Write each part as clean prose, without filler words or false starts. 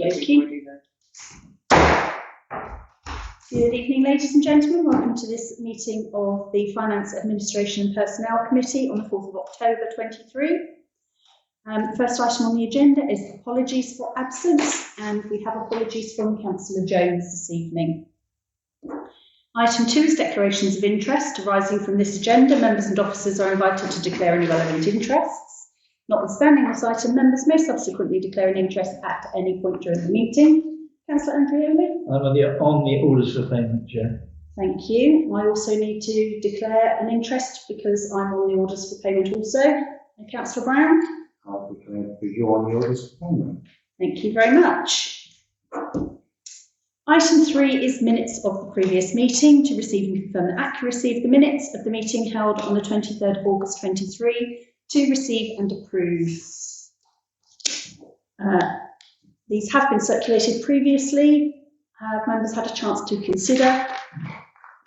Okay. Good evening, ladies and gentlemen. Welcome to this meeting of the Finance, Administration and Personnel Committee on the 4th of October 23. The first item on the agenda is apologies for absence, and we have apologies from Councillor Jones this evening. Item 2 is declarations of interest arising from this agenda. Members and officers are invited to declare any relevant interests. Notwithstanding this item, members may subsequently declare an interest at any point during the meeting. Councillor Andrioli? I'm on the orders for payment, Chair. Thank you. I also need to declare an interest because I'm on the orders for payment also. And Councillor Brown? I'll declare because you're on the orders for payment. Thank you very much. Item 3 is minutes of the previous meeting. To receive and confirm the accuracy of the minutes of the meeting held on the 23rd of August 23, to receive and approve. These have been circulated previously. Have members had a chance to consider?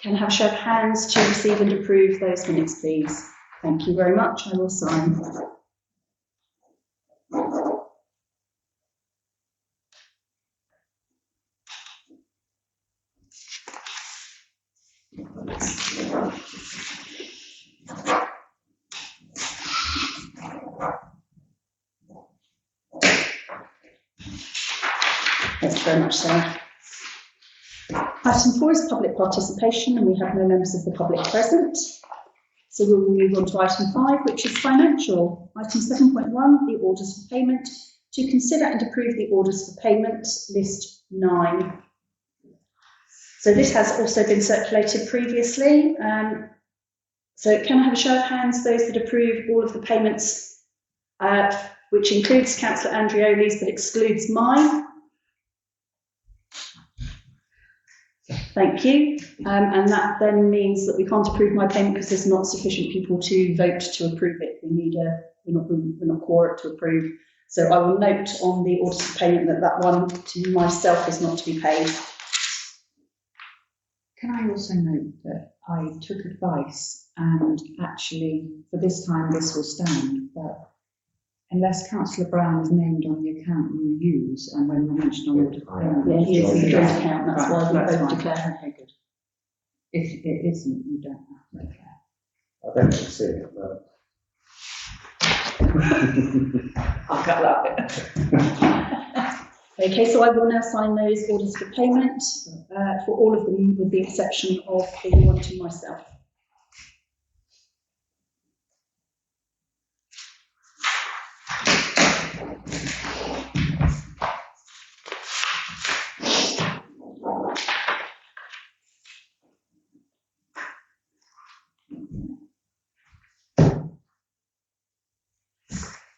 Can I have a show of hands to receive and approve those minutes, please? Thank you very much. I will sign. Thank you very much, Sarah. Item 4 is public participation, and we have no members of the public present. So we will move on to item 5, which is financial. Item 7.1, the orders for payment. To consider and approve the orders for payment, list 9. So this has also been circulated previously. So can I have a show of hands, those that approve all of the payments, which includes Councillor Andrioli's but excludes mine? Thank you. And that then means that we can't approve my payment because there's not sufficient people to vote to approve it. We're not quorum to approve. So I will note on the orders for payment that one to myself is not to be paid. Can I also note that I took advice, and actually for this time this will stand, but unless Councillor Brown is named on the account you use, and when we're mentioned on order for payment, Yeah, he is in the joint account, that's why we that's both fine. declare. Okay, good. If it isn't, you don't have to declare. I don't see it, but I'll cut that bit. Okay, so I will now sign those orders for payment for all of them, with the exception of the one to myself.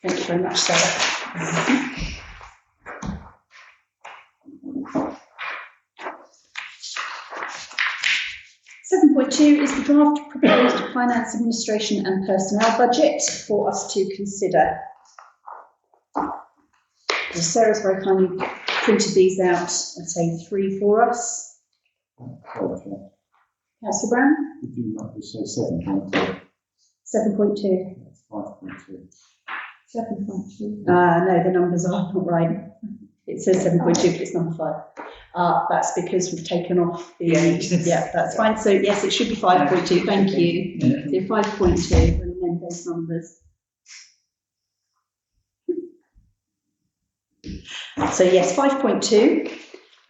Thank you very much, Sarah. Is the draft proposed finance, administration and personnel budget for us to consider. So Sarah's very kindly printed these out, I'd say 3 for us. Councillor Brown? would you like to say 7.2? 7.2. That's 5.2. 7.2. No, the numbers are not right. It says 7.2, but it's number 5. That's because we've taken off the. Yeah, that's fine. So yes, it should be 5.2. Thank you. So 5.2. We'll amend those numbers. So yes, 5.2.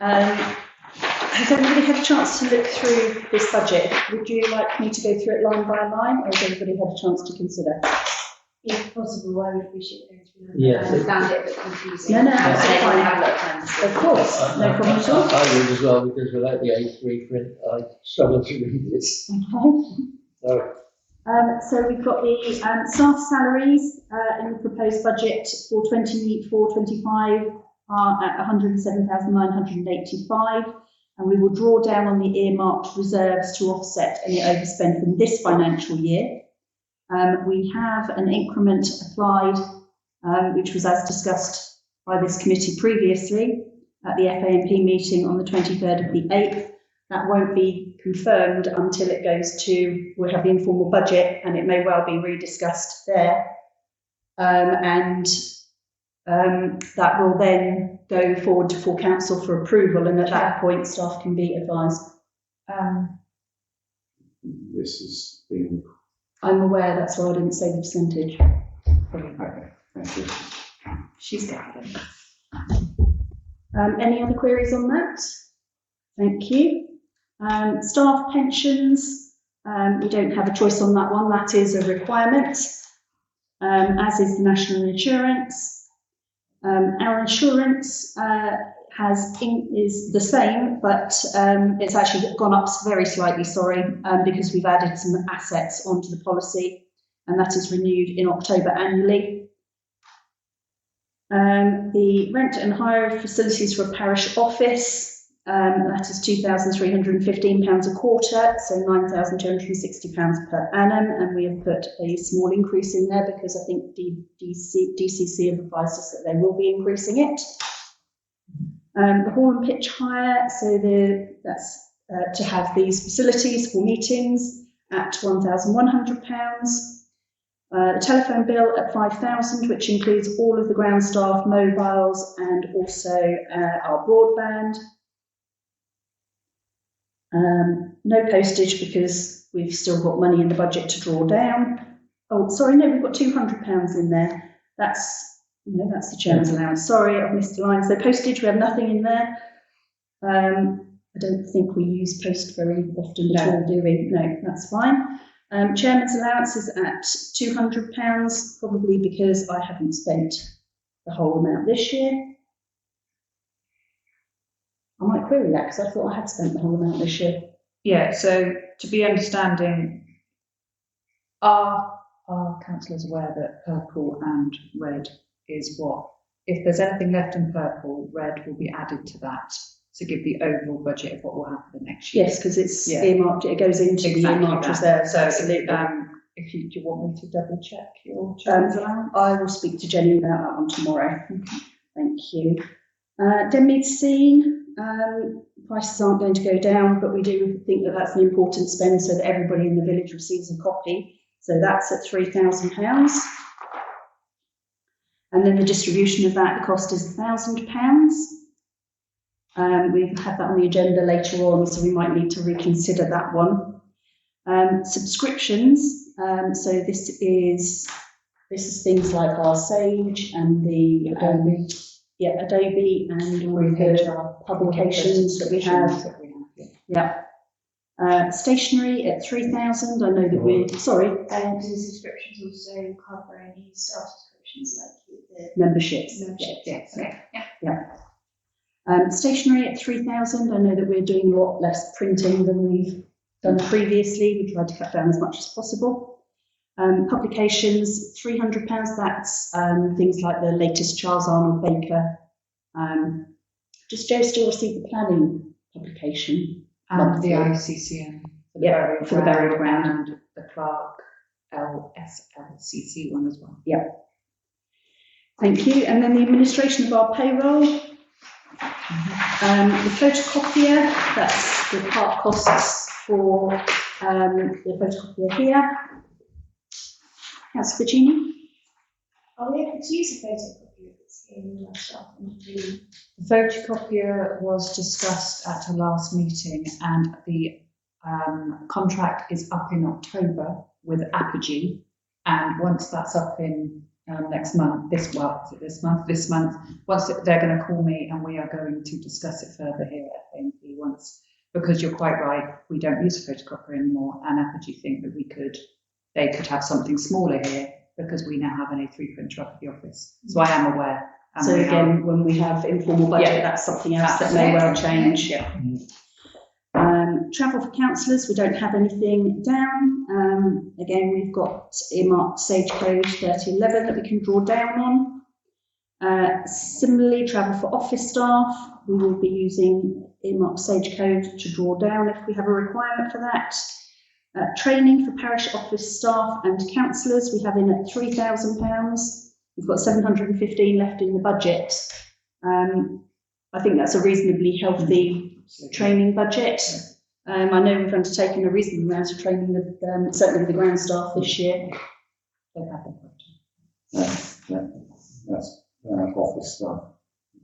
Has everybody had a chance to look through this budget? Would you like me to go through it line by line, or has everybody had a chance to consider? If possible, I would appreciate going through it. Yes. I found it a bit confusing. No, no, I absolutely don't fine. have a lot of time. Of course, no problem at all. I would as well, because without the A3 print, I struggle to read this. Okay. So we've got the staff salaries in the proposed budget for 24-25 are at 107,985, and we will draw down on the earmarked reserves to offset any overspend from this financial year. We have an increment applied, which was as discussed by this committee previously at the FAMP meeting on the 23rd of the 8th. That won't be confirmed until it goes to, we'll have the informal budget, and it may well be rediscussed there. And That will then go forward to full council for approval, and at that point, staff can be advised. This is being, I'm aware, that's why I didn't say the percentage. okay, thank you. She's got it. Any other queries on that? Thank you. Staff pensions, we don't have a choice on that one. That is a requirement, as is the national insurance. Our insurance is the same, but it's actually gone up very slightly, because we've added some assets onto the policy, and that is renewed in October annually. The rent and hire of facilities for a parish office, that is £2,315 a quarter, so £9,260 per annum, and we have put a small increase in there because I think DCC have advised us that they will be increasing it. The hall and pitch hire, so that's to have these facilities for meetings at £1,100. The telephone bill at £5,000, which includes all of the ground staff, mobiles, and also our broadband. No postage because we've still got money in the budget to draw down. Oh, sorry, no, we've got £200 in there. That's the chairman's allowance. Sorry, I've missed the line. So postage, we have nothing in there. I don't think we use post very often at all, do we? No, that's fine. Chairman's allowance is at £200, probably because I haven't spent the whole amount this year. I might query that because I thought I had spent the whole amount this year. Yeah, so to be understanding, are councillors aware that purple and red is what? If there's anything left in purple, red will be added to that to give the overall budget of what will happen next year. Yes, because it's earmarked, it goes into the earmarked reserve. So absolutely. If you do you want me to double check your chairman's allowance? I will speak to Jenny about that one tomorrow. Thank you. Denmead Scene, prices aren't going to go down, but we do think that that's an important spend so that everybody in the village receives a copy. So that's at £3,000. And then the distribution of that, the cost is £1,000. We've had that on the agenda later on, so we might need to reconsider that one. Subscriptions, so this is things like our Sage and the Adobe and all of the publications that we have. Yeah. Stationery at £3,000. I know that we're sorry. And the subscriptions also cover any staff subscriptions like the memberships. Yes. Okay. Stationery at £3,000. I know that we're doing a lot less printing than we've done previously. We tried to cut down as much as possible. Publications, £300. That's things like the latest Charles Arnold Baker. Does Joe still receive the planning publication? And the ICCN for the burial ground. And the Clark LSLCC one as well. Yeah. Thank you. And then the administration of our payroll. The photocopier, that's the part costs for the photocopier here. Councillor Virginia? Are we able to use a photocopier if it's in our staff and do? The photocopier was discussed at our last meeting, and the contract is up in October with Apogee, and once that's up in next month, this month, once they're going to call me and we are going to discuss it further here at FNP once, because you're quite right, we don't use a photocopier anymore, and Apogee think that they could have something smaller here because we now have an A3 printer up at the office. So I am aware. So again, when we have informal budget, that's something else that may well change. Yeah. Travel for councillors, we don't have anything down. Again, we've got earmarked Sage Code 3011 that we can draw down on. Similarly, travel for office staff, we will be using earmarked Sage Code to draw down if we have a requirement for that. Training for parish office staff and councillors, we have in at £3,000. We've got 715 left in the budget. I think that's a reasonably healthy training budget. I know we've undertaken a reasonable amount of training with certainly the ground staff this year. That's office staff,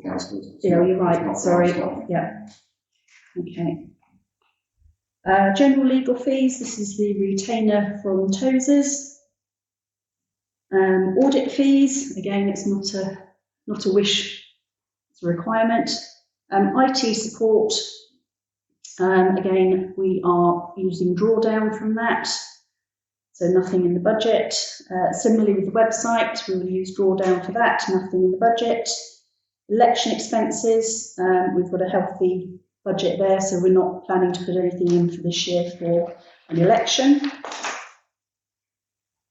councillors. Yeah, you're right, Not sorry, staff. yeah. Okay. General legal fees, this is the retainer from Tozers. Audit fees, again, it's not a wish, it's a requirement. IT support, again, we are using drawdown from that, so nothing in the budget. Similarly with the website, we will use drawdown for that, nothing in the budget. Election expenses, we've got a healthy budget there, so we're not planning to put anything in for this year for an election.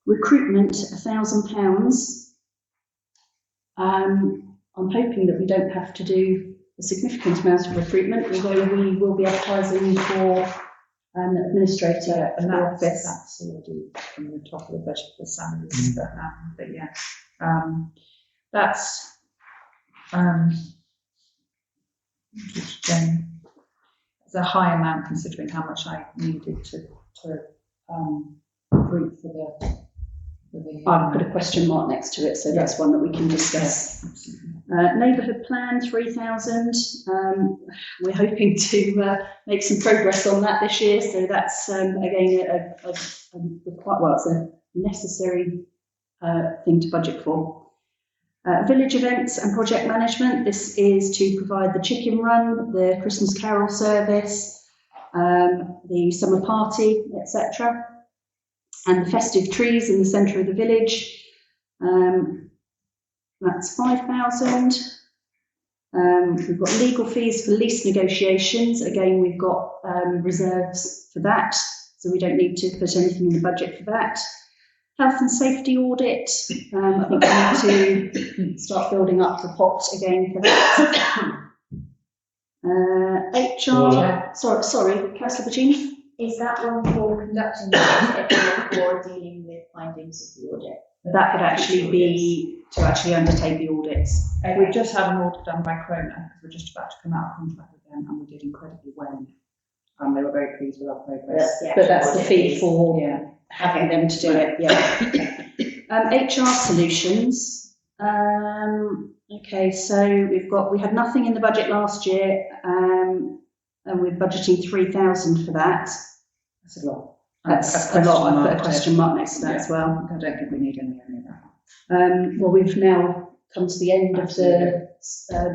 Recruitment, £1,000. I'm hoping that we don't have to do a significant amount of recruitment, although we will be advertising for an administrator And for the office. that's already from the top of the budget for salaries, but yeah. That's, it's a high amount considering how much I needed to recruit for the. I've put a question mark next to it, so that's one that we can discuss. Neighbourhood plan, 3,000. We're hoping to make some progress on that this year, so that's again it's a necessary thing to budget for. Village events and project management. This is to provide the chicken run, the Christmas carol service, the summer party, etc. And the festive trees in the centre of the village. That's 5,000. We've got legal fees for lease negotiations. Again, we've got reserves for that, so we don't need to put anything in the budget for that. Health and safety audit. I think we need to start building up the pot again for that. HR. Sorry, Councillor Bacini. Is that one for conducting the audit or for dealing with findings of the audit? That could actually be to actually undertake the audits. We've just had an audit done by Crona, because we're just about to come out of contract with them, and we did incredibly well. And they were very pleased with our progress. But that's the fee for Yeah. having them to do it, yeah. HR solutions. Okay, so we had nothing in the budget last year, and we're budgeting 3,000 for that. That's a lot. That's a lot. I put a question mark next to that as well. I don't think we need any of that. Well, we've now come to the end of the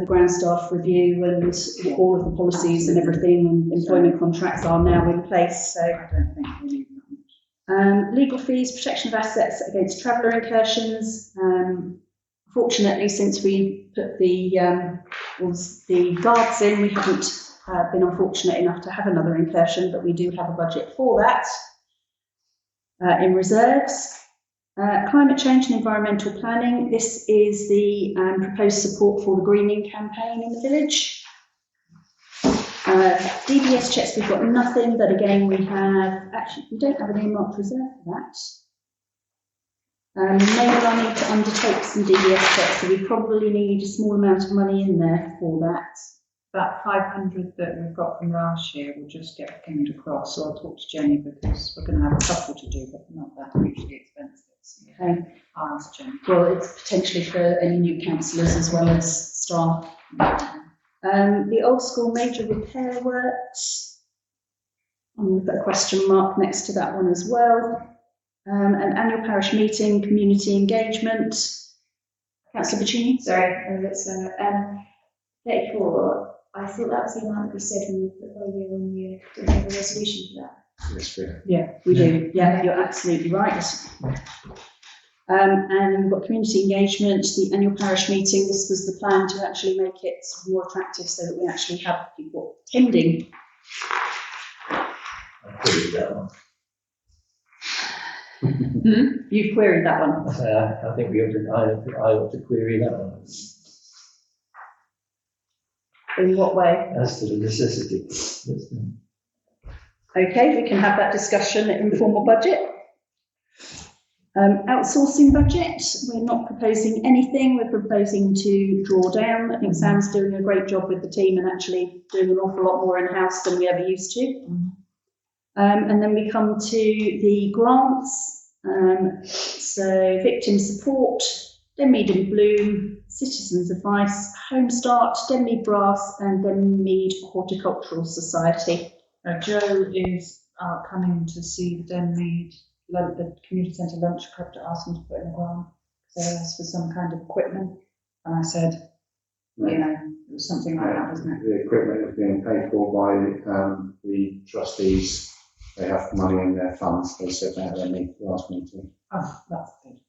ground staff review, and all of the policies and everything, and employment contracts are now in place. So I don't think we need that much. legal fees, protection of assets against traveller incursions. Fortunately, since we put the guards in, we haven't been unfortunate enough to have another incursion, but we do have a budget for that. In reserves, climate change and environmental planning. This is the proposed support for the greening campaign in the village. DBS checks, we've got nothing, but again, we don't have an earmarked reserve for that. We may well need to undertake some DBS checks, so we probably need a small amount of money in there for that. That 500 that we've got from last year will just get pinged across, so I'll talk to Jenny, because we're going to have a couple to do, but not that hugely expensive. So Okay. I'll ask Jenny. Well, it's potentially for any new councillors as well as staff. The old school major repair works. I'm going to put a question mark next to that one as well. An annual parish meeting, community engagement. Councillor Bacini? Sorry, that's 34. I thought that was the amount we said when we put the year on year. Did we have a resolution for that? Yes, fair. Yeah, we do. Yeah, you're absolutely right. And we've got community engagement, the annual parish meeting. This was the plan to actually make it more attractive so that we actually have people attending. I queried that one. You've queried that one. I think I ought to query that one In what way? as to the necessity. Okay, we can have that discussion at informal budget. Outsourcing budget, we're not proposing anything, we're proposing to draw down. I think Sam's doing a great job with the team and actually doing an awful lot more in-house than we ever used to. And then we come to the grants, so victim support, Denmead and Bloom, Citizens Advice, Home Start, Denmead Brass and Denmead Horticultural Society. Joe is coming to see the Denmead, the community centre lunch club to ask them to put in a grant. So they asked for some kind of equipment, and I said, you know, it was something like that, wasn't it? The equipment is being paid for by the trustees. They have money in their funds. They said that at their last meeting. Oh, that's good.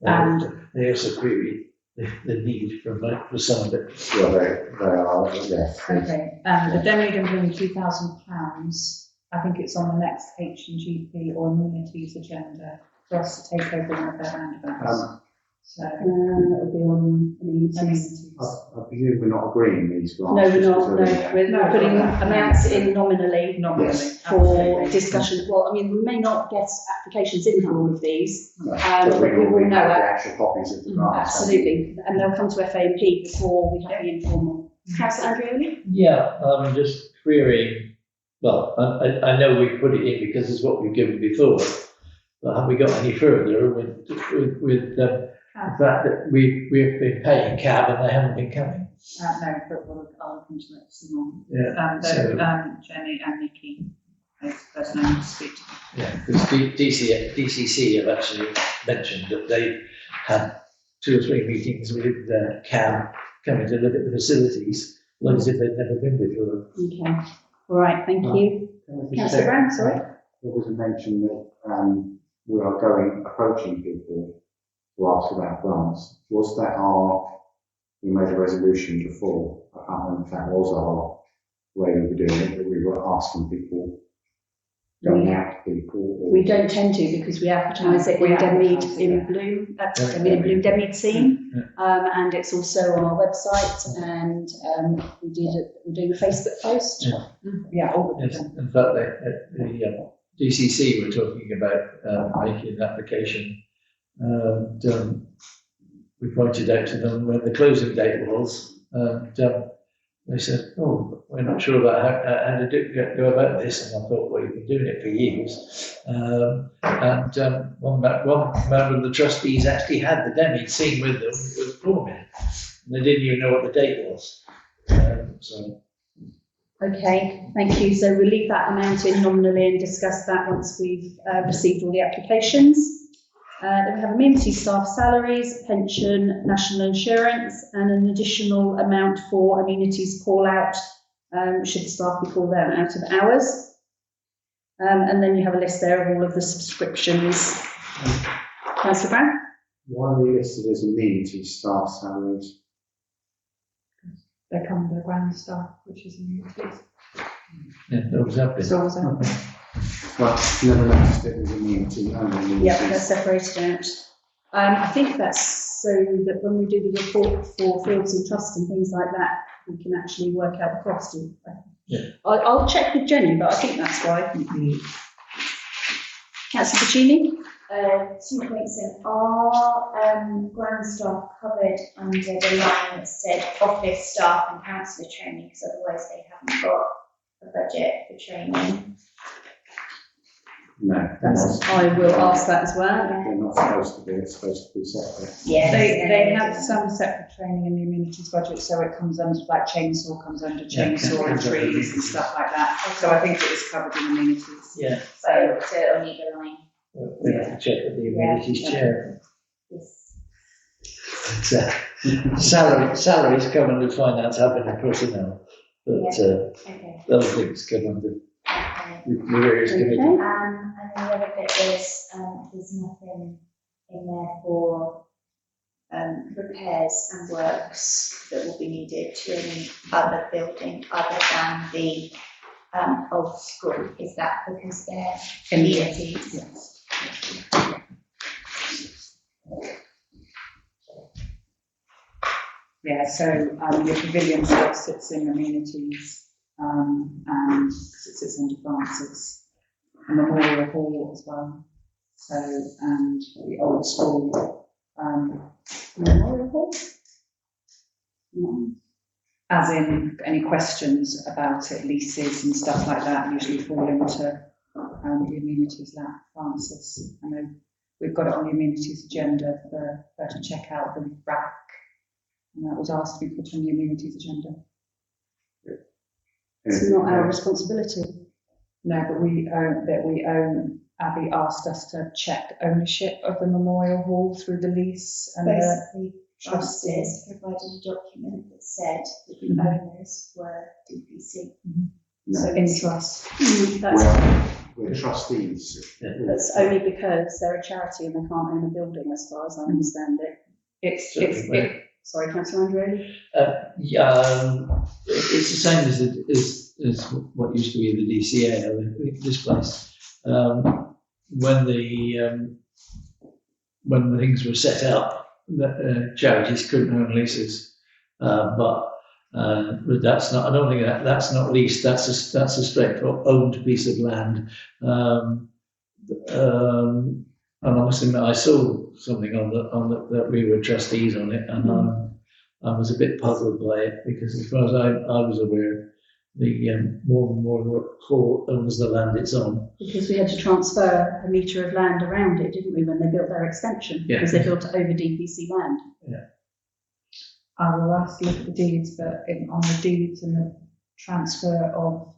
And they also queried the need for some of it. Well, they are, yes. Okay, the Denmead and Bloom £2,000. I think it's on the next H&GP or amenities agenda for us to take over one of their roundabouts. So It'll be on amenities. amenities. I presume we're not agreeing these grants. No, we're just not, because no, we're putting amounts in nominally Nominally, Yes. for absolutely. discussion. Well, I mean, we may not get applications in for all of these, No, but we will already know have the it. actual copies of the grants. Absolutely, and they'll come to FAP before we have the informal. Councillor Andreoli? Yeah, I'm just querying, well, I know we put it in because it's what we've given before, but have we got any further with the fact that we've been paying cab and they haven't been coming? No, but I'll look into it some more. Yeah. Jenny and Nikki, there's no need to speak to them. Yeah, because DCC have actually mentioned that they had 2 or 3 meetings with CAM coming to look at the facilities, like as if they'd never been before. Okay, all right, thank you. Can I just Councillor check? Brown, sorry? There was a mention that we are approaching people to ask about grants. Was that we made a resolution before? I can't remember if that was our way we were doing it, but we were asking people, going out to people. Or We don't tend to because we advertise it in We Denmead advertise it, in yeah. Bloom, Yeah. Denmead in Bloom, Denmead scene, Yeah. and it's also on our website, and we're doing a Facebook post. Yeah, all of Yes, them. in fact, the DCC were talking about making an application, and we pointed out to them when the closing date was, and they said, "Oh, we're not sure about how to go about this." And I thought, "Well, you've been doing it for years." One member of the trustees actually had the Denmead scene with them. It was forming, and they didn't even know what the date was. So. Okay, thank you. So we'll leave that amount in nominally and discuss that once we've received all the applications. Then we have amenity staff salaries, pension, national insurance, and an additional amount for amenities call out, should the staff be called out of hours. And then you have a list there of all of the subscriptions. Councillor Brown? why are they listed as amenity staff salaries? They come under ground staff, which is amenities. Yeah, that was happening. So was that? Well, never noticed it was amenity, only amenities. Yeah, they're separated out. I think that's so that when we do the report for fields and trusts and things like that, we can actually work out the cost. Yeah. I'll check with Jenny, but I think that's why. Councillor Puccini? 2 points in. Are ground staff covered under the line that said office staff and councillor training? Because otherwise they haven't got a budget for training. No, I will ask that as well. they're not supposed to be, it's supposed to be separate. Yeah. They have some separate training in the amenities budget, so it comes under, like chainsaw comes under chainsaw and trees and stuff like that. So I think it is covered in amenities. Yeah, So it'll need a line. we have to check with the amenities chair. Yes. But, salaries come under finance, admin and personnel, but Okay. the other things come under Okay. the various committees. Okay. And the other bit is, there's nothing in there for repairs and works that will be needed to any other building other than the old school. Is that because they're amenities? Yes. Yeah, so your pavilion stuff sits in amenities, and 'cause it sits under Francis, and Memorial Hall as well. So, and the old school, Memorial Hall? No. as in any questions about it, leases and stuff like that usually fall into the amenities lab, Francis. I know we've got it on the amenities agenda for her to check out the rack And that was asked to be put on the amenities agenda. It's not our responsibility. No, but we own, Abby asked us to check ownership of the Memorial Hall through the lease and the Basically, trustees. trustees provided a document that said that the Mhm. owners were DPC. No, in trust. we're trustees. That's only because they're a charity and they can't own a building, as far as I understand it. Sorry, Councillor Andreoli? It's the same as what used to be the DCA, this place. When the things were set up, charities couldn't own leases, but that's not. I don't think that's not leased. That's a straight owned piece of land. And I must admit, I saw something on the that we were trustees on it, and I was a bit puzzled by it because, as far as I was aware, the more Hall owns the land it's on. Because we had to transfer a metre of land around it, didn't we, when they built their extension? Yeah. Because they built it over DPC land. I will ask to look at the deeds, but on the deeds and the transfer of,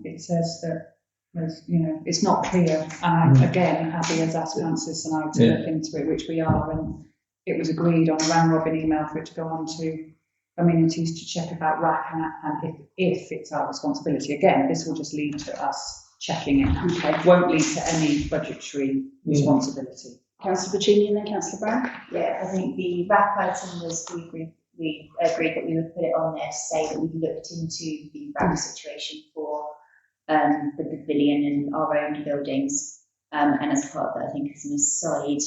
it says that there's, it's not clear. And again, Abby has asked Francis and I to look into it, which we are, and it was agreed on a round robin email for it to go on to amenities to check about RAC and if it's our responsibility. Again, this will just lead to us checking it. Okay. It won't lead to any budgetary responsibility. Councillor Puccini and then Councillor Brown? Yeah, I think the RAC item was, we agreed that we would put it on there to say that we looked into the RAC situation for the pavilion and our own buildings. And as part of that, I think as an aside,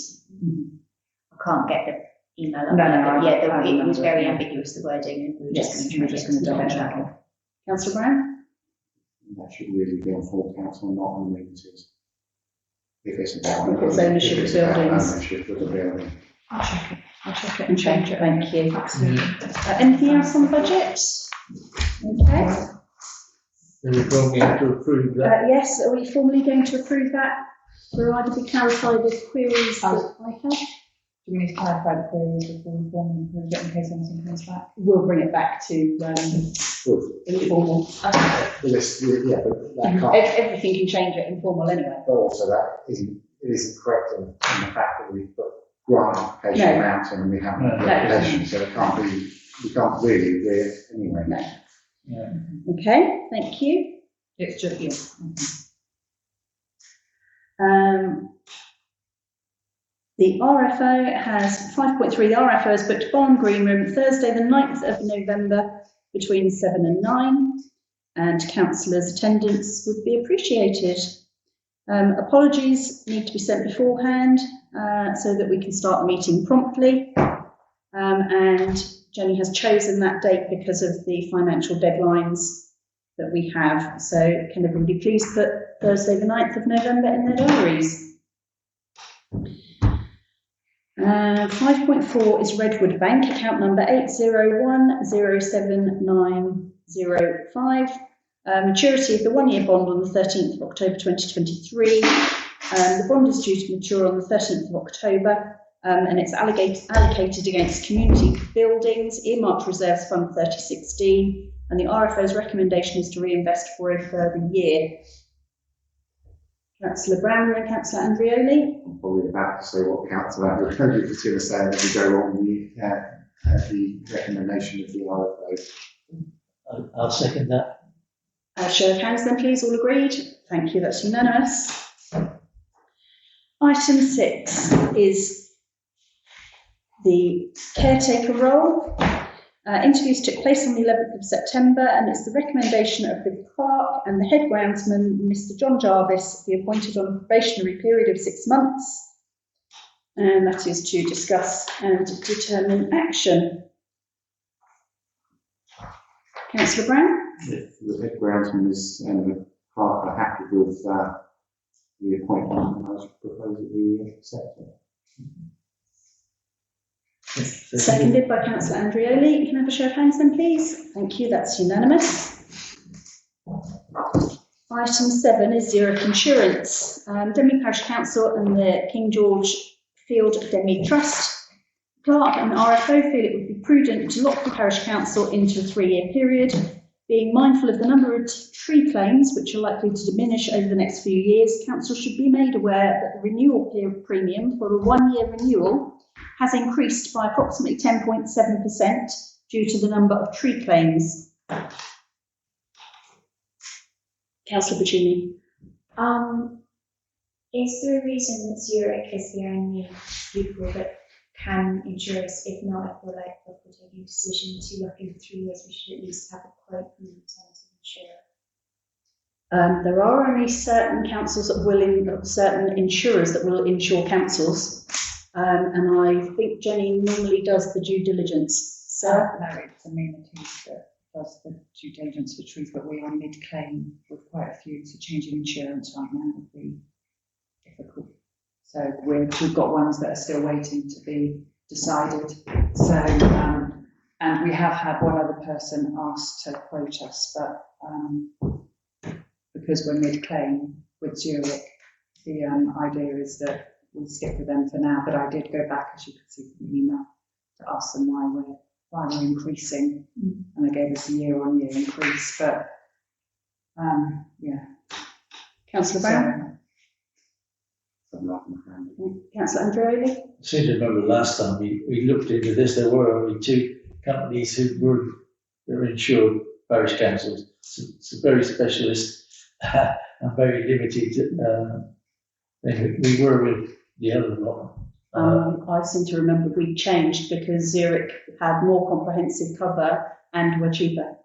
I can't get the email up there, but yeah, it was very ambiguous, the wording, and we were just going to double check. Councillor Brown? That should really be on full council, not on amenities. If it's about If it's ownership of buildings. ownership of the building. I'll check it. I'll check it And change it, thank you. Absolutely. Anything else on the budget? Okay. We probably have to approve that. Yes, are we formally going to approve that? Will either be clarified as queries that I have? Do we need to clarify the queries before we formally approve it in case anything comes back? We'll bring it back to informal. The list, yeah, but that can't. Everything can change at informal anyway. But also that isn't correct in the fact that we've put grant application No. out and we haven't No. the application, so it can't be, we can't really agree it anyway. No. Yeah. Okay, thank you. It's just, yeah. The RFO has 5.3, the RFO has booked Barn Green Room Thursday the 9th of November between 7 and 9, and councillors' attendance would be appreciated. Apologies need to be sent beforehand so that we can start the meeting promptly, and Jenny has chosen that date because of the financial deadlines that we have. So can everybody please put Thursday the 9th of November in their diaries? 5.4 is Redwood Bank, account number 801079005. Maturity of the one-year bond on the 13th of October 2023. The bond is due to mature on the 13th of October, and it's allocated against community buildings, earmarked reserves fund 3016, and the RFO's recommendation is to reinvest for a further year. Councillor Brown and then Councillor Andreoli. I'm probably about to say what council Andrew was going to say when we go on the recommendation of the RFO. I'll second that. Show of hands then please, all agreed? Thank you, that's unanimous. Item 6 is the caretaker role. Interviews took place on the 11th of September, and it's the recommendation of the clerk and the head groundsman, Mr. John Jarvis, be appointed on a probationary period of 6 months, and that is to discuss and determine action. Councillor Brown? The head groundsman is and the clerk are happy with the appointment, and I was proposed that we accept it. Seconded by Councillor Andreoli. Can I have a show of hands then, please? Thank you, that's unanimous. Item 7 is Zurich Insurance. Denby Parish Council and the King George Field Denby Trust Clerk and RFO feel it would be prudent to lock the parish council into a 3-year period, being mindful of the number of tree claims which are likely to diminish over the next few years. Council should be made aware that the renewal premium for a 1-year renewal has increased by approximately 10.7% due to the number of tree claims. Councillor Puccini. Is there a reason that Zurich is the only people that can insure us? If not, I feel like if we're taking a decision to look in 3 years, we should at least have a quote from the alternative insurer. There are only certain councils that will, certain insurers that will insure councils, and I think Jenny normally does the due diligence. So No, it's Amenities that does the due diligence for trees, but we are mid-claim with quite a few, so changing insurance right now would be difficult. So we've got ones that are still waiting to be decided. So, and we have had one other person asked to quote us, but because we're mid-claim with Zurich, the idea is that we'll stick with them for now. But I did go back, as you could see from the email, to ask them why we're increasing, and they gave us a year-on-year increase. But yeah, Councillor Brown. Councillor Andreoli. I seem to remember last time we looked into this, there were only 2 companies who were insured parish councils. It's very specialist and very limited. We were with the other one. I seem to remember we changed because Zurich had more comprehensive cover and were cheaper.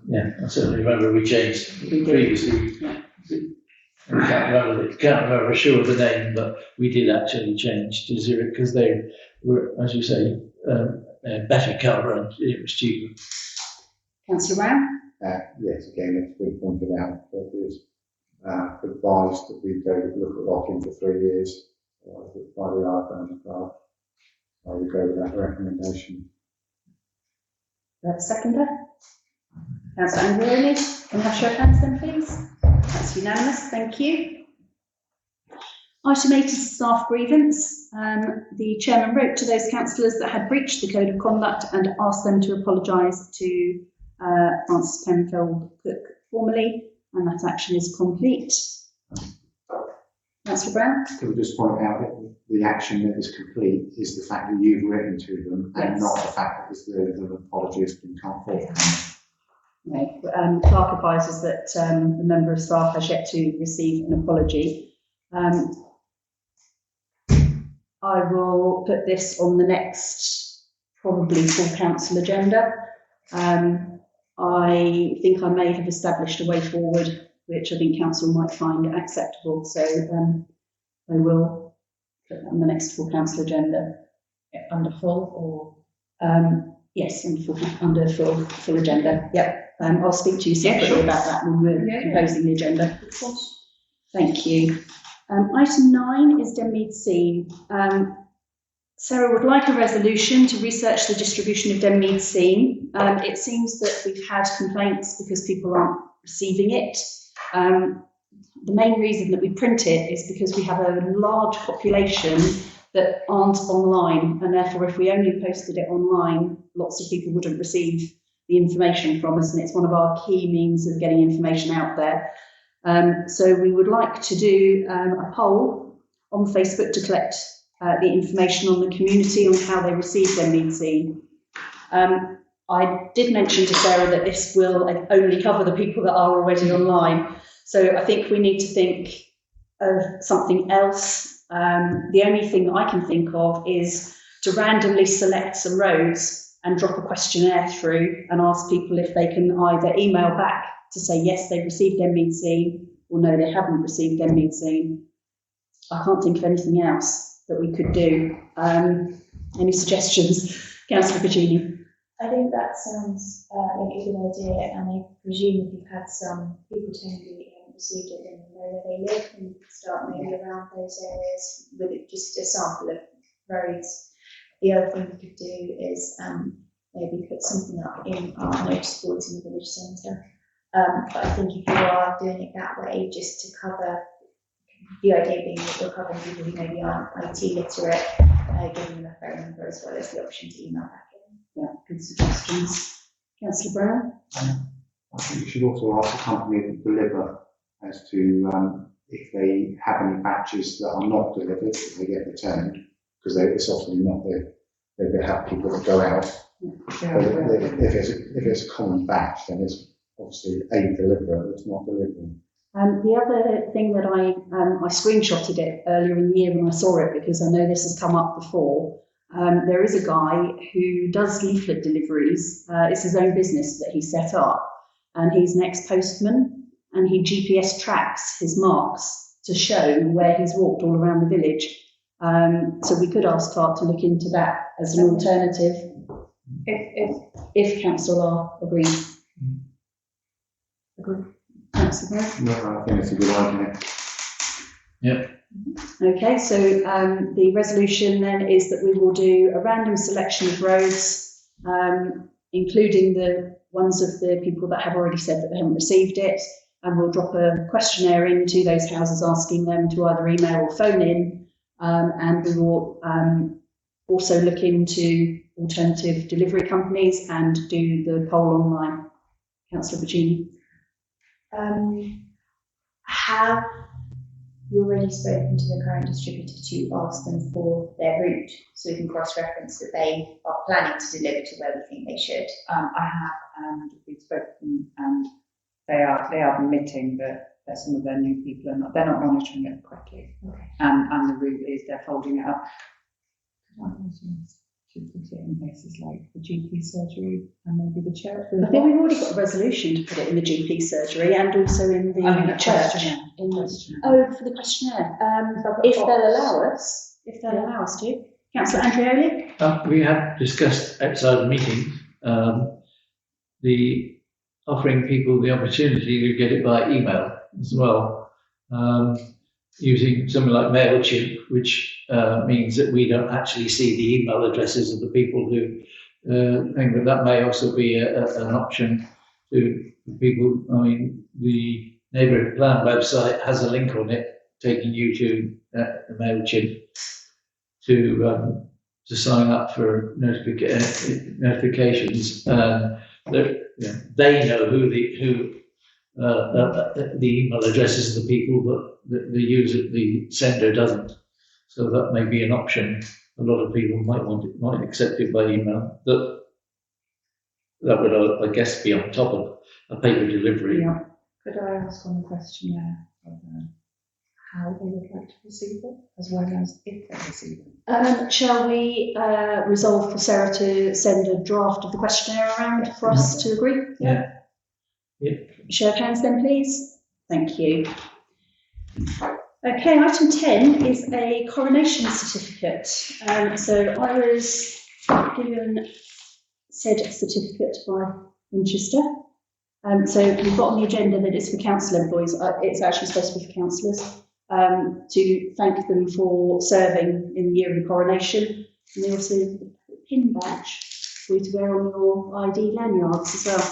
Yeah, I certainly remember we changed We did. previously. Yeah. I can't remember sure the name, but we did actually change to Zurich because they were, as you say, better cover and it was cheaper. Councillor Brown. Yes, again, it's been pointed out that it's advised that we go look at locking for 3 years by the iPhone card. I would go with that recommendation. Seconder. Councillor Andreoli. Can I have show of hands then, please? That's unanimous, thank you. Item 8 is staff grievance. The chairman wrote to those councillors that had breached the code of conduct and asked them to apologise to Francis Penfield Cook formally, and that action is complete. Councillor Brown? Can we just point out that the action that is complete is the fact that you've written to them and Yes. not the fact that the apology has been come forth. No. Clerk advises that the member of staff has yet to receive an apology. I will put this on the next, probably full council agenda. I think I may have established a way forward, which I think council might find acceptable. So I will put that on the next full council agenda. under full or Yes, under full agenda. Yep. I'll speak to you separately sure. about that when we're Yeah. composing the agenda. Of course. Thank you. Item 9 is Denmead Scene. Sarah would like a resolution to research the distribution of Denmead Scene. It seems that we've had complaints because people aren't receiving it. The main reason that we print it is because we have a large population that aren't online, and therefore if we only posted it online, lots of people wouldn't receive the information from us, and it's one of our key means of getting information out there. So we would like to do a poll on Facebook to collect the information on the community on how they receive their Denmead Scene. I did mention to Sarah that this will only cover the people that are already online, so I think we need to think of something else. The only thing that I can think of is to randomly select some roads and drop a questionnaire through and ask people if they can either email back to say yes, they've received Denmead Scene, or no, they haven't received Denmead Scene. I can't think of anything else that we could do. Any suggestions? Councillor Puccini. I think that sounds like a good idea, and I presume if you've had some people telling you that you haven't received it, then you know where they live, and you could start maybe around those areas with it, just a sample of roads. The other thing we could do is maybe put something up in our notice boards in the village centre. But I think if you are doing it that way, just to cover The idea being that you're covering people who maybe aren't IT literate, giving them a phone number as well as the option to email back in. Yeah, good suggestions. Councillor Brown? I think you should also ask the company that deliver as to if they have any batches that are not delivered, that they get returned, because it's often not they have people that go out. But if it's a common batch, then it's obviously a deliverer that's not delivering. The other thing that I screenshotted it earlier in the year when I saw it, because I know this has come up before. There is a guy who does leaflet deliveries. It's his own business that he set up, and he's an ex-postman, and he GPS tracks his marks to show where he's walked all around the village. So we could ask Clark to look into that as an alternative, if council are agreed. Agree. Councillor Brown? No, I think it's a good idea. Okay, so the resolution then is that we will do a random selection of roads, including the ones of the people that have already said that they haven't received it, and we'll drop a questionnaire into those houses asking them to either email or phone in, and we will also look into alternative delivery companies and do the poll online. Councillor Virginie? Have you already spoken to the current distributor to ask them for their route, so we can cross-reference that they are planning to deliver to where we think they should? I have, and we've spoken, and they are admitting that some of their new people they're not monitoring it correctly. Okay. And the route is they're folding it up. Should put it in places like the GP surgery and maybe the church. I think we've already got a resolution to put it in the GP surgery and also in the church. For the questionnaire. If they'll allow us to. Councillor Andreoli? We have discussed outside the meeting the offering people the opportunity to get it by email as well, using something like MailChimp, which means that we don't actually see the email addresses of the people who think that may also be an option to people. I mean, the Neighbourhood Plan website has a link on it taking you to the MailChimp to sign up for notifications. They know who the email addresses of the people, but the sender doesn't. So that may be an option. A lot of people might accept it by email. That would, I guess, be on top of a paper delivery. Yeah. Could I ask on the questionnaire how they would like to receive it, as well as if they receive it? Shall we resolve for Sarah to send a draft of the questionnaire around for us to agree? Yeah. Show of hands then, please. Thank you. Okay, item 10 is a coronation certificate. So I was given said certificate by Winchester. So we've got on the agenda that it's for council employees. It's actually supposed to be for councillors, to thank them for serving in the year of the coronation. And they also have a pin badge for you to wear on your ID lanyards as well.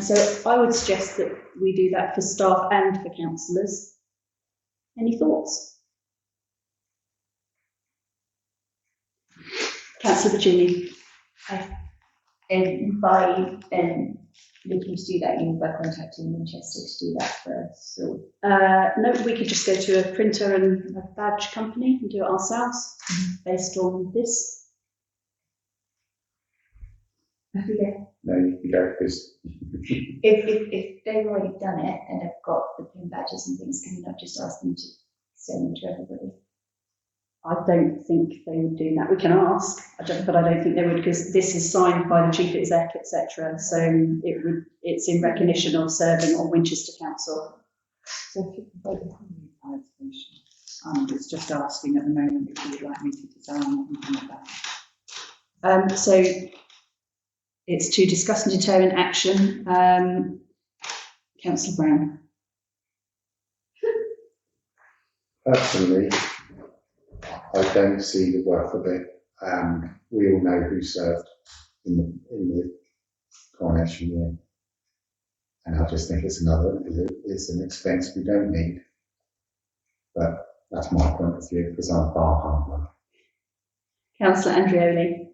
So I would suggest that we do that for staff and for councillors. Any thoughts? Councillor Virginie? And by looking to do that, you mean by contacting Winchester to do that for us? So No, we could just go to a printer and a badge company and do it ourselves based on this. No, you go, because if they've already done it and have got the pin badges and things, can you not just ask them to send them to everybody? I don't think they would do that. We can ask, but I don't think they would, because this is signed by the chief exec, etc. So it's in recognition of serving on Winchester Council. So if you can vote on the fire station, it's just asking at the moment if you would like me to design something like that. So it's to discuss and determine action. Councillor Brown. personally, I don't see the worth of it. We all know who served in the coronation year. And I just think it's an expense we don't need. But that's my point of view because I'm a bar handler. Councillor Andreoli.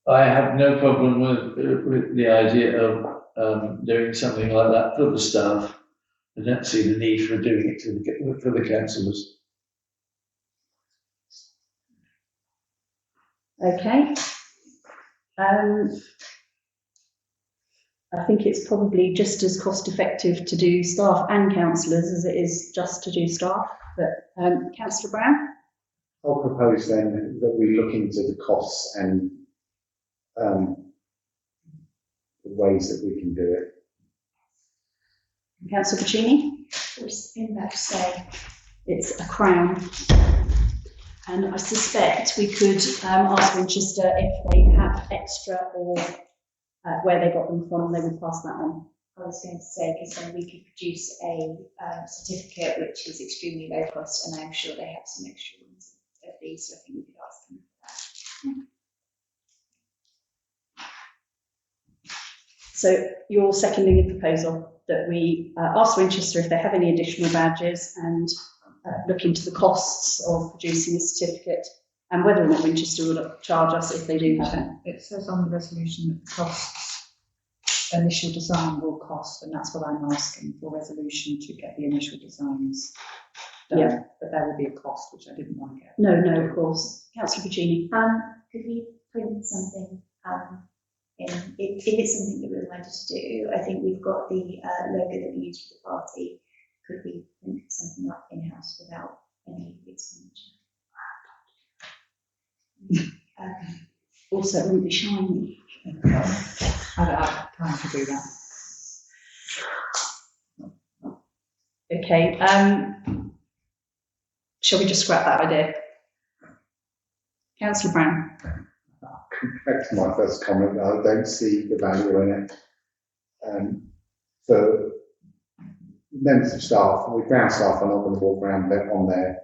I have no problem with the idea of doing something like that for the staff. I don't see the need for doing it for the councillors. Okay. I think it's probably just as cost effective to do staff and councillors as it is just to do staff. But Councillor Brown? I'll propose then that we look into the costs and the ways that we can do it. Councillor Puccini? I was in that to say, It's a crown. And I suspect we could ask Winchester if they have extra or where they got them from, they would pass that on. I was going to say, because then we could produce a certificate which is extremely low cost, and I'm sure they have some extra ones of these, so I think we could ask them for that. So you're seconding the proposal that we ask Winchester if they have any additional badges and look into the costs of producing a certificate and whether or not Winchester would charge us if they do have it. It says on the resolution that the costs, initial design will cost, and that's what I'm asking for, resolution to get the initial designs done. Yeah. But there will be a cost, which I didn't want to get. No, of course. Councillor Puccini. Could we print something if it's something that we wanted to do? I think we've got the logo that we use for the party. Could we print something up in-house without any expenditure? Also, it wouldn't be shiny. I don't have time to do that. Okay, shall we just scrap that idea? Councillor Brown. Back to my first comment, I don't see the value in it. For members of staff, with ground staff are not going to walk around on there.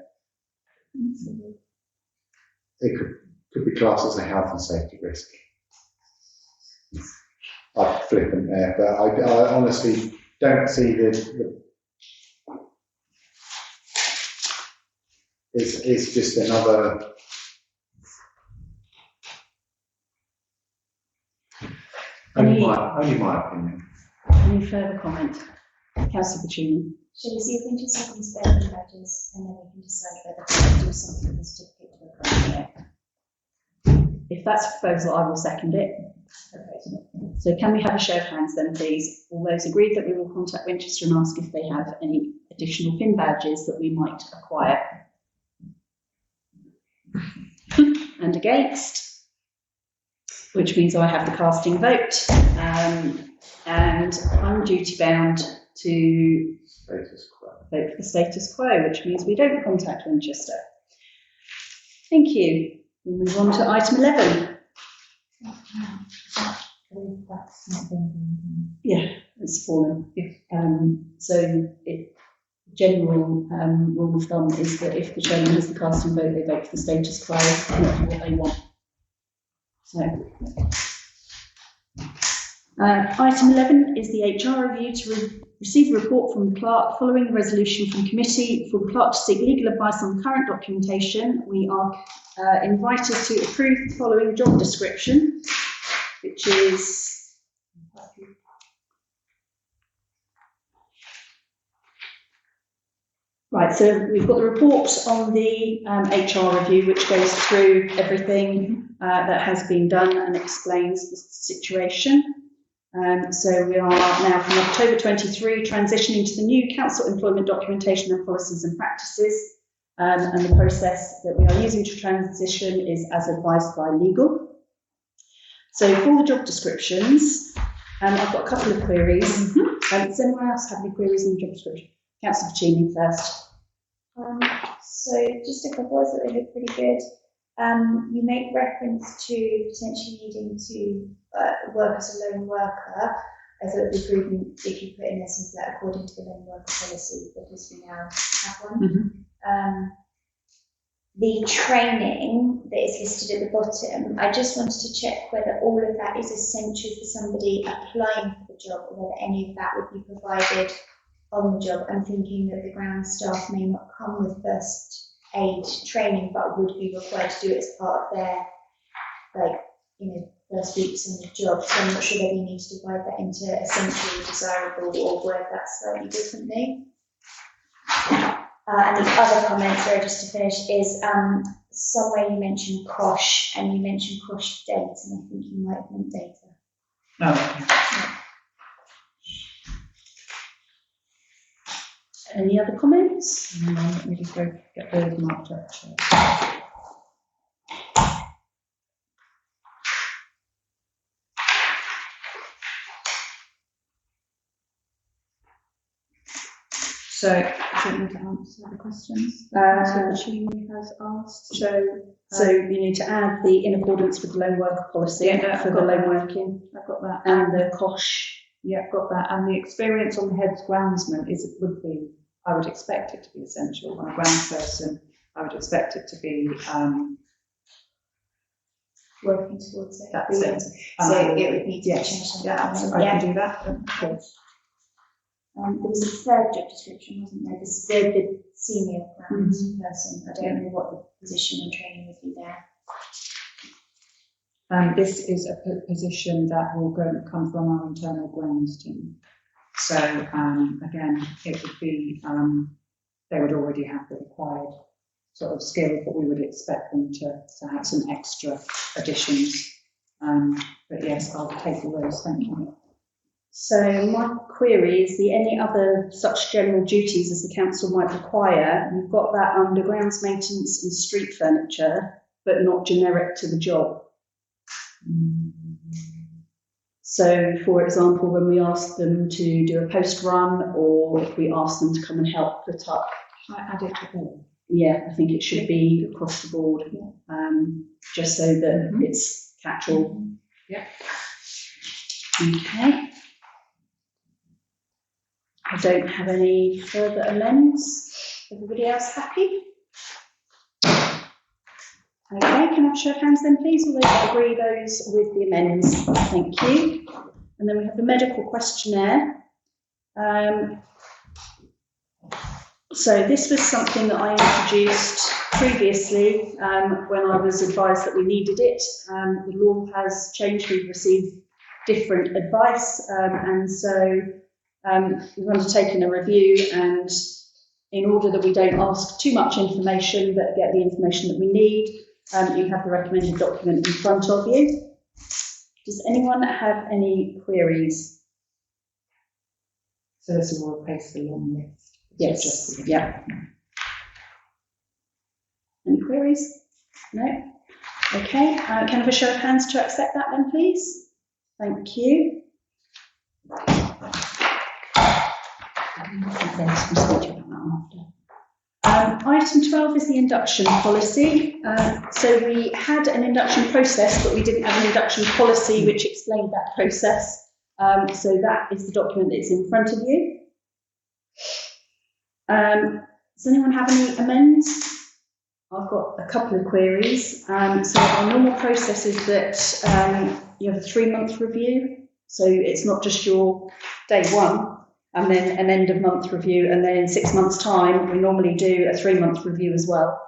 It could be classed as a health and safety risk. I'm flippant there, but I honestly don't see it's just another. Only my opinion. Any further comment? Councillor Puccini. Shall we see if we just have these spending badges and then we can decide whether to do something with the certificate to accompany it? If that's a proposal, I will second it. Okay. So can we have a show of hands then, please? All those agreed that we will contact Winchester and ask if they have any additional pin badges that we might acquire. And against, which means I have the casting vote, and I'm duty bound to Status quo. vote for the status quo, which means we don't contact Winchester. Thank you. We'll move on to item 11. That's not been Yeah, it's fallen. So general rule of thumb is that if the chairman has the casting vote, they vote for the status quo, not what they want. So, item 11 is the HR review to receive a report from the clerk following the resolution from committee for the clerk to seek legal advice on current documentation. We are invited to approve the following job description, which is right. So we've got the report on the HR review, which goes through everything that has been done and explains the situation. So we are now from October 23 transitioning to the new council employment documentation and policies and practices. And the process that we are using to transition is as advised by legal. So for the job descriptions, I've got a couple of queries. Does anyone else have any queries on the job description? Councillor Puccini first. So just a couple that look pretty good. You make reference to potentially needing to work as a lone worker. I thought it would be prudent if you put in there something like according to the lone worker policy, because we now have one. The training that is listed at the bottom, I just wanted to check whether all of that is essential for somebody applying for the job, or whether any of that would be provided on the job. I'm thinking that the ground staff may not come with first aid training, but would be required to do it as part of their, like, first weeks on the job. So I'm not sure whether you need to divide that into essential, desirable, or word that slightly differently. And the other comment, sorry, just to finish, is somewhere you mentioned COSH, and you mentioned COSH date, and I think you might have meant data. No. Any other comments? Let me just go get those marked up. So, do you want me to answer the questions that Cini has asked? So you need to add the in accordance with the lone worker policy for the lone working. I've got that. And the COSH. Yeah, I've got that. And the experience on the head's groundsman would be, I would expect it to be essential. On a ground person, I would expect it to be Working towards it. That's it. So it would need to be yes, changed on yeah, that so one. I Yeah. can do that. Of course. There was a third job description, wasn't there? This is the senior grounds person. I don't know what the position and training would be there. This is a position that will come from our internal grounds team. So again, it would be, they would already have the required sort of skills, but we would expect them to have some extra additions. But yes, I'll take all those, thank you. So my query is the any other such general duties as the council might require. You've got that under grounds maintenance and street furniture, but not generic to the job. So, for example, when we ask them to do a post run, or if we ask them to come and help put up, Should I add it to all? yeah, I think it should be across the board, just so that it's catch-all. Yeah. Okay. I don't have any further amends. Everybody else happy? Okay, can I have a show of hands then, please? All those that agree those with the amends. Thank you. And then we have the medical questionnaire. So this was something that I introduced previously when I was advised that we needed it. The law has changed. We've received different advice, and so we've undertaken a review, and in order that we don't ask too much information but get the information that we need, you have the recommended document in front of you. Does anyone have any queries? So this will replace the long list. Yes. Yeah. Any queries? No? Okay, can I have a show of hands to accept that then, please? Thank you. Item 12 is the induction policy. So we had an induction process, but we didn't have an induction policy which explained that process. So that is the document that's in front of you. Does anyone have any amends? I've got a couple of queries. So our normal process is that you have a 3-month review. So it's not just your day one and then an end of month review, and then in 6 months' time, we normally do a 3-month review as well.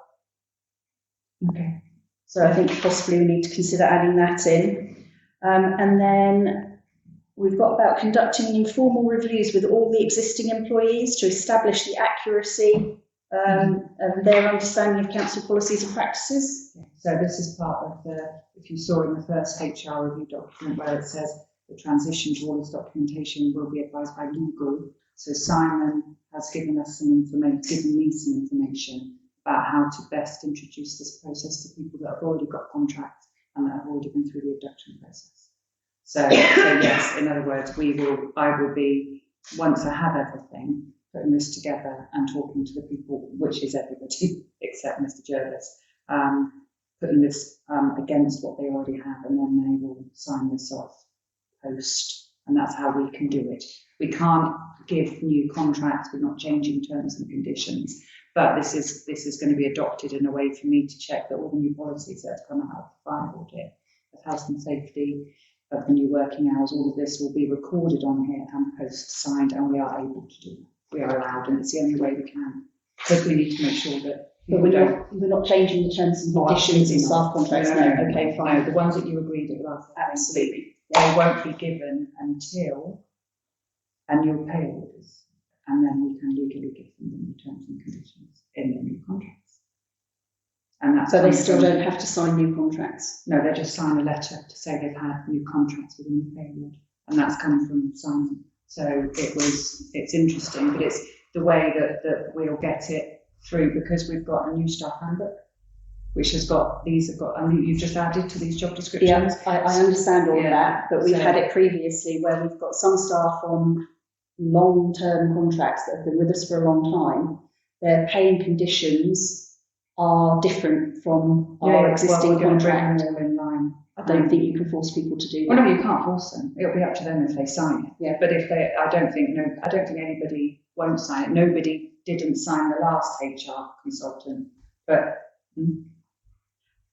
Okay. So I think possibly we need to consider adding that in. And then we've got about conducting informal reviews with all the existing employees to establish the accuracy of their understanding of council policies and practices. So this is part of if you saw in the first HR review document where it says the transition to all this documentation will be advised by legal. So Simon has given us given me some information about how to best introduce this process to people that have already got contracts and that have already been through the induction process. So yes, in other words, I will be, once I have everything, putting this together and talking to the people, which is everybody except Mr. Jervis, putting this against what they already have, and then they will sign this off post, and that's how we can do it. We can't give new contracts, we're not changing terms and conditions, but this is going to be adopted in a way for me to check that all the new policies that have come out of the fire audit, of health and safety, of the new working hours, all of this will be recorded on here and post signed, and we are able to do that. we are allowed, and it's the only way we can. But we need to make sure that But we're not changing the terms and Oh, conditions of absolutely staff not. contracts, No, no, no, okay, fine. No, the ones that you agreed at last. Absolutely. They won't be given until annual pay orders, and then we can legally give them the new terms and conditions in the new contracts. And that's. So they still don't have to sign new contracts? No, they just sign a letter to say they've had new contracts with a new pay award, and that's come from Simon. So it's interesting, but it's the way that we'll get it through, because we've got a new staff handbook, which has got, and you've just added to these job descriptions. Yeah, I understand all of Yeah. that, but we've So- had it previously where we've got some staff on long-term contracts that have been with us for a long time. Their pay and conditions are different from our existing contract. All in line. I don't think you can force people to do Well, that. no, you can't force them. It'll be up to them if they sign it. Yeah. But if they, I don't think anybody won't sign it. Nobody didn't sign the last HR consultant, but.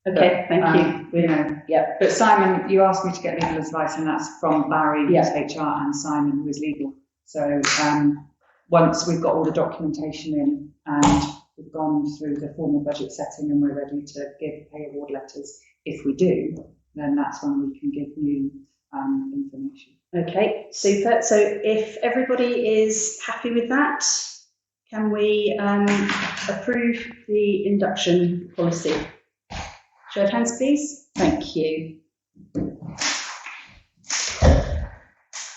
Okay, thank you. You know, Yeah, but Simon, you asked me to get legal advice, and that's from Barry, who's Yeah. HR, and Simon, who is legal. So, once we've got all the documentation in and we've gone through the formal budget setting and we're ready to give pay award letters, if we do, then that's when we can give new, information. okay, super. So if everybody is happy with that, can we approve the induction policy? Show of hands, please. Thank you.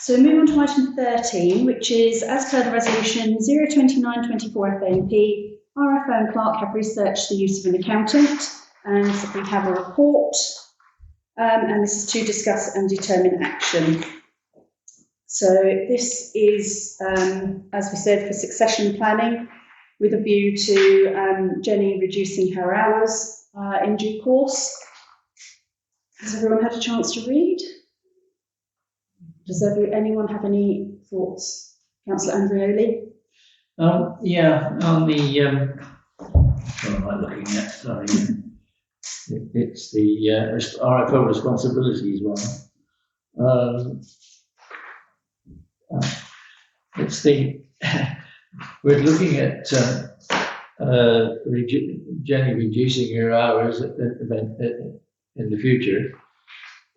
So we move on to item 13, which is, as per the resolution 029/24 FANP, RFO and clerk have researched the use of an accountant, and we have a report, and this is to discuss and determine action. So this is, as we said, for succession planning, with a view to Jenny reducing her hours in due course. Has everyone had a chance to read? Does anyone have any thoughts? Councillor Andreoli? Yeah, on the, what am I looking at? Sorry. It's the RFO responsibilities one. It's the, we're looking at Jenny reducing her hours in the future.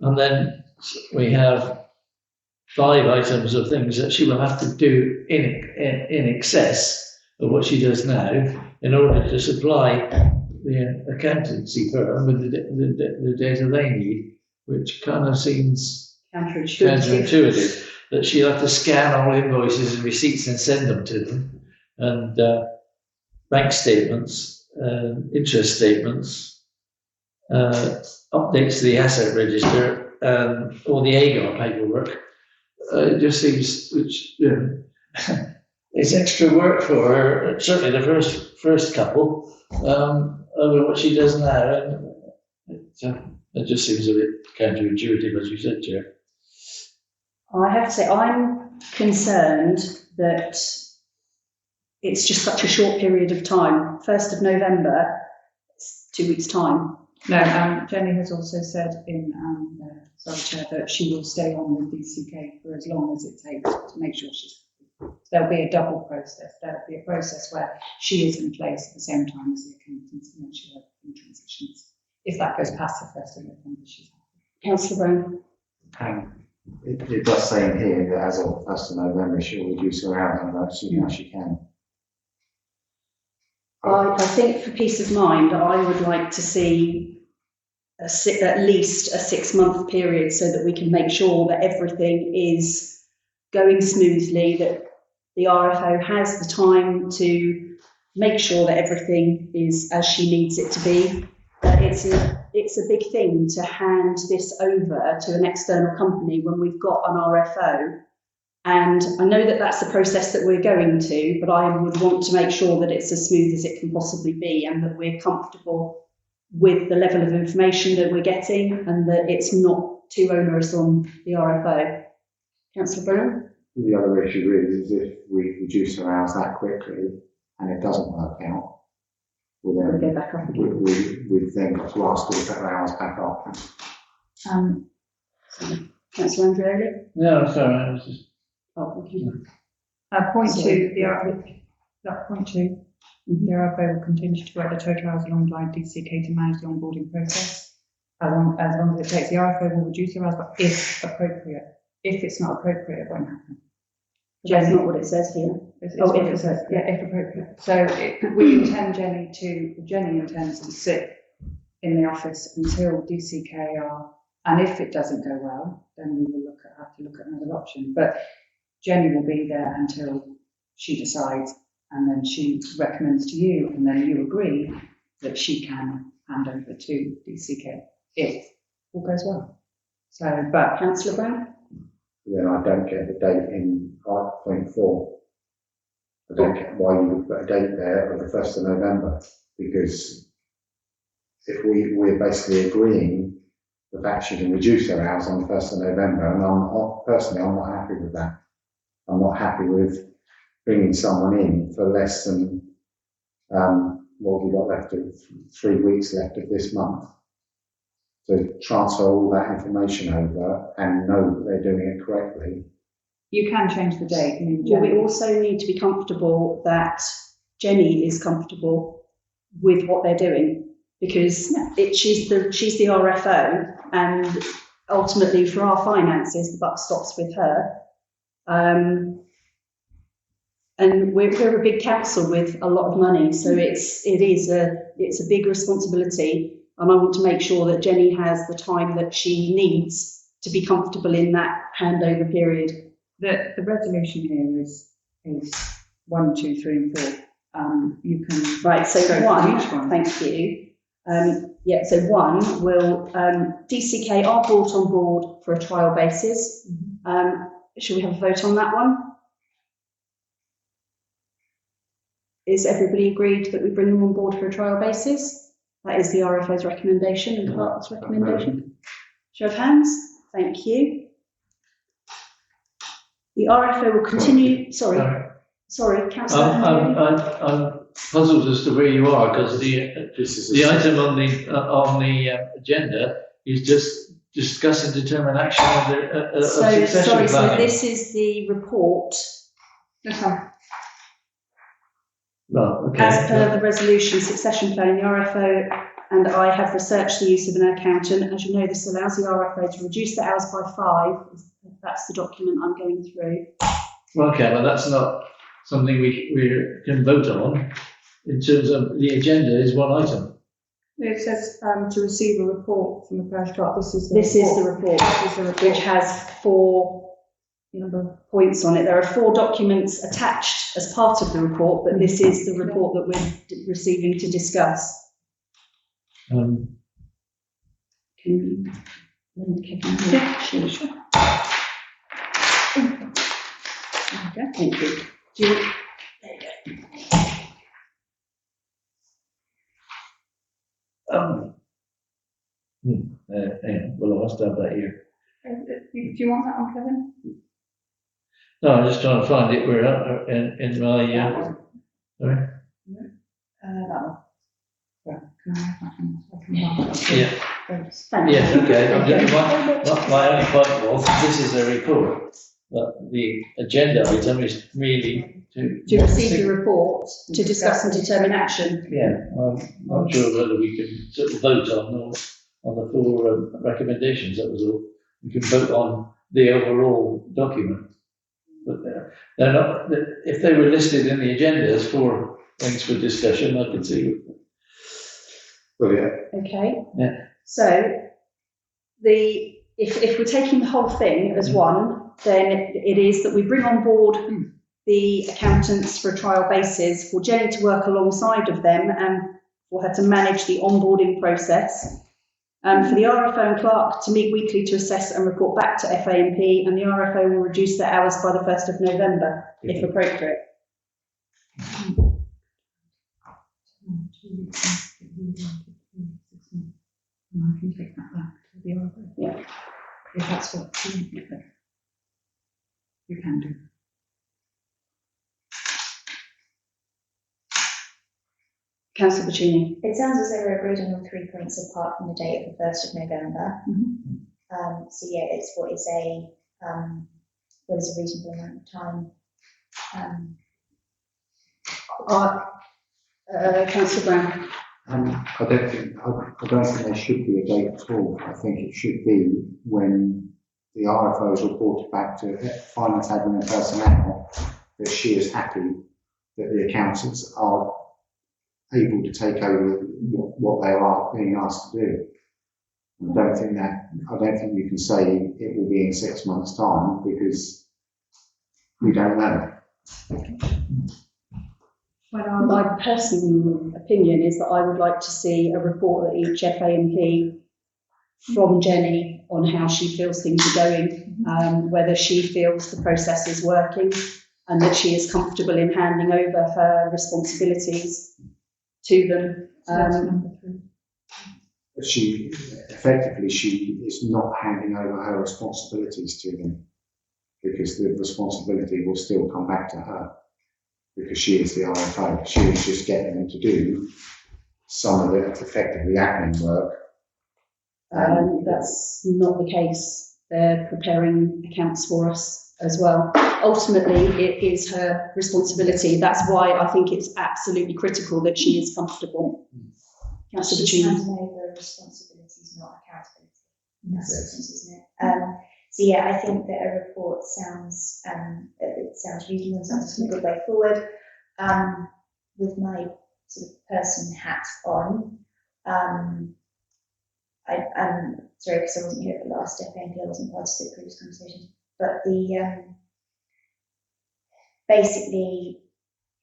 And then we have 5 items of things that she will have to do in excess of what she does now in order to supply the accountancy firm with the data they need, which kind of seems counterintuitive, that she'll have to scan all invoices and receipts and send them to them, and bank statements, interest statements, updates to the asset register, or the AGAR paperwork. It just seems it's extra work for her, certainly the first couple, over what she does now. And it just seems a bit counterintuitive, as you said, Chair. I have to say, I'm concerned that it's just such a short period of time. 1st of November, it's 2 weeks' time. No, Jenny has also said in, Chair, that she will stay on with BCK for as long as it takes to make sure there'll be a double process. There'll be a process where she is in place at the same time as the accountants to make sure everything transitions. If that goes past the 1st of November, she's happy. Councillor Brown? It does say in here that as of 1st of November, she'll reduce her hours as soon as she can. I think for peace of mind, I would like to see at least a 6-month period so that we can make sure that everything is going smoothly, that the RFO has the time to make sure that everything is as she needs it to be. It's a big thing to hand this over to an external company when we've got an RFO. And I know that that's the process that we're going to, but I would want to make sure that it's as smooth as it can possibly be and that we're comfortable with the level of information that we're getting and that it's not too onerous on the RFO. Councillor Brown? The other issue really is if we reduce her hours that quickly and it doesn't work out, We'll go back up again. we think to ask her to put her hours back up. Councillor Andreoli? No, sorry, I was just. Oh, thank you. Point Sorry. two, point two, the RFO will continue to work the total hours alongside DCK to manage the onboarding process. As long as it takes, the RFO will reduce the hours, but if appropriate. If it's not appropriate, it won't happen. That's not what it says here. It's Oh, what if it says, appropriate. yeah, if appropriate. So we intend Jenny intends to sit in the office until DCK are, and if it doesn't go well, then we will have to look at another option. But Jenny will be there until she decides, and then she recommends to you, and then you agree that she can hand over to DCK if all goes well. So, but Councillor Brown? Then I don't get the date in 5.4. I don't get why you would put a date there of the 1st of November, because if we're basically agreeing that she can reduce her hours on the 1st of November, and I'm not happy with that. I'm not happy with bringing someone in for less than, what have we got left of 3 weeks left of this month. To transfer all that information over and know that they're doing it correctly. you can change the date. I mean, Well, we Jenny, also need to be comfortable that Jenny is comfortable with what they're doing, because she's the RFO, and ultimately for our finances, the buck stops with her. And we're a big council with a lot of money, so it's a big responsibility, and I want to make sure that Jenny has the time that she needs to be comfortable in that handover period. the resolution here is 1, 2, 3, and 4. You can Right, so go for each one. thank you. So 1 will, DCK are brought on board for a trial basis. Should we have a vote on that one? Is everybody agreed that we bring them on board for a trial basis? That is the RFO's recommendation and Clark's recommendation. Show of hands, thank you. The RFO will continue, sorry, councillor. I'm puzzled as to where you are, because the item on the agenda is just discuss and determine action of succession So planning. this is the report. Well, okay. As per the resolution, succession planning, the RFO and I have researched the use of an accountant. As you know, this allows the RFO to reduce the hours by 5. That's the document I'm going through. Okay, well, that's not something we can vote on. In terms of the agenda is one item. It says to receive a report from the parish clerk. This is The report, which has 4 number of points on it. There are 4 documents attached as part of the report, but this is the report that we're receiving to discuss. Sure. Okay, thank you. Do you? Hang on, well, I must have that here. Do you want that one, Kevin? No, I'm just trying to find it. We're up in my, sorry? That one. Right, can I have that one? I can mark it. Yeah. Thanks. Yes, okay. My only point was, this is a report, but the agenda item is really to receive the report, to discuss and determine action. Yeah, I'm not sure whether we can sort of vote on the 4 recommendations, that was all. We can vote on the overall document. But they're not, if they were listed in the agenda as 4 things for discussion, I could see. Well, yeah, Okay. Yeah. So if we're taking the whole thing as one, then it is that we bring on board the accountants for a trial basis, for Jenny to work alongside of them and for her to manage the onboarding process. For the RFO and Clark to meet weekly to assess and report back to FAMP, and the RFO will reduce their hours by the 1st of November, if appropriate. I can take that back to the RFO. Yeah. If that's what you can do. Councillor Puccini. It sounds as though we're agreed on all 3 points apart from the date of the 1st of November. So yeah, it's what is a reasonable amount of time Councillor Brown. I don't think there should be a date at all. I think it should be when the RFO is reported back to finance, admin and personnel that she is happy that the accountants are able to take over what they are being asked to do. I don't think you can say it will be in 6 months' time because we don't know. My personal opinion is that I would like to see a report at each FAMP from Jenny on how she feels things are going, whether she feels the process is working and that she is comfortable in handing over her responsibilities to them. She is not handing over her responsibilities to them because the responsibility will still come back to her because she is the RFO. She is just getting them to do some of the effectively admin work. That's not the case. They're preparing accounts for us as well. Ultimately, it is her responsibility. That's why I think it's absolutely critical that she is comfortable. Councillor She's Petrini. handing over responsibilities, not accountability. That's the difference, isn't it? So yeah, I think that a report sounds reasonable and sounds like a good way forward. With my sort of person hat on, I'm sorry because I wasn't here at the last FAMP, I wasn't part of the previous conversation, but basically,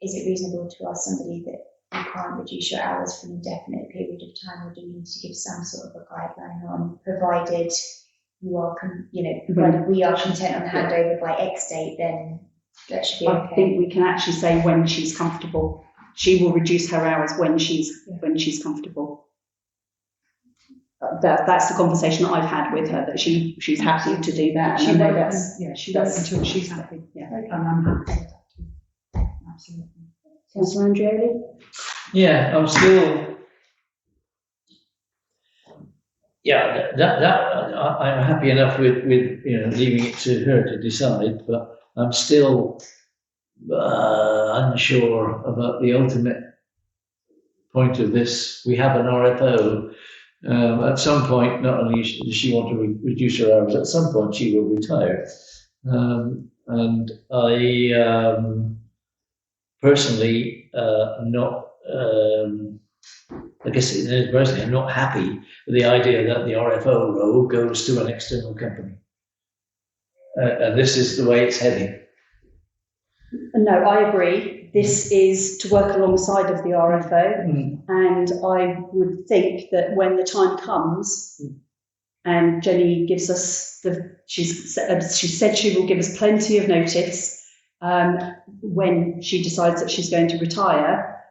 is it reasonable to ask somebody that you can't reduce your hours for an indefinite period of time, or do you need to give some sort of a guideline on, provided you are, provided we are content on handover by X date, then that should be okay. I think we can actually say when she's comfortable. She will reduce her hours when she's comfortable. That's the conversation that I've had with her, that she's happy to do that. She and I know won't, that's she won't until she's happy. Yeah. And I'm happy with that too. Absolutely. Councillor Andrioli. Yeah, I'm still. Yeah, I'm happy enough with leaving it to her to decide, but I'm still unsure about the ultimate point of this. We have an RFO. At some point, not only does she want to reduce her hours, at some point she will retire. And I personally not. I guess personally, I'm not happy with the idea that the RFO role goes to an external company. And this is the way it's heading. No, I agree. This is to work alongside of the RFO, and I would think that when the time comes, and Jenny gives us she said she will give us plenty of notice when she decides that she's going to retire,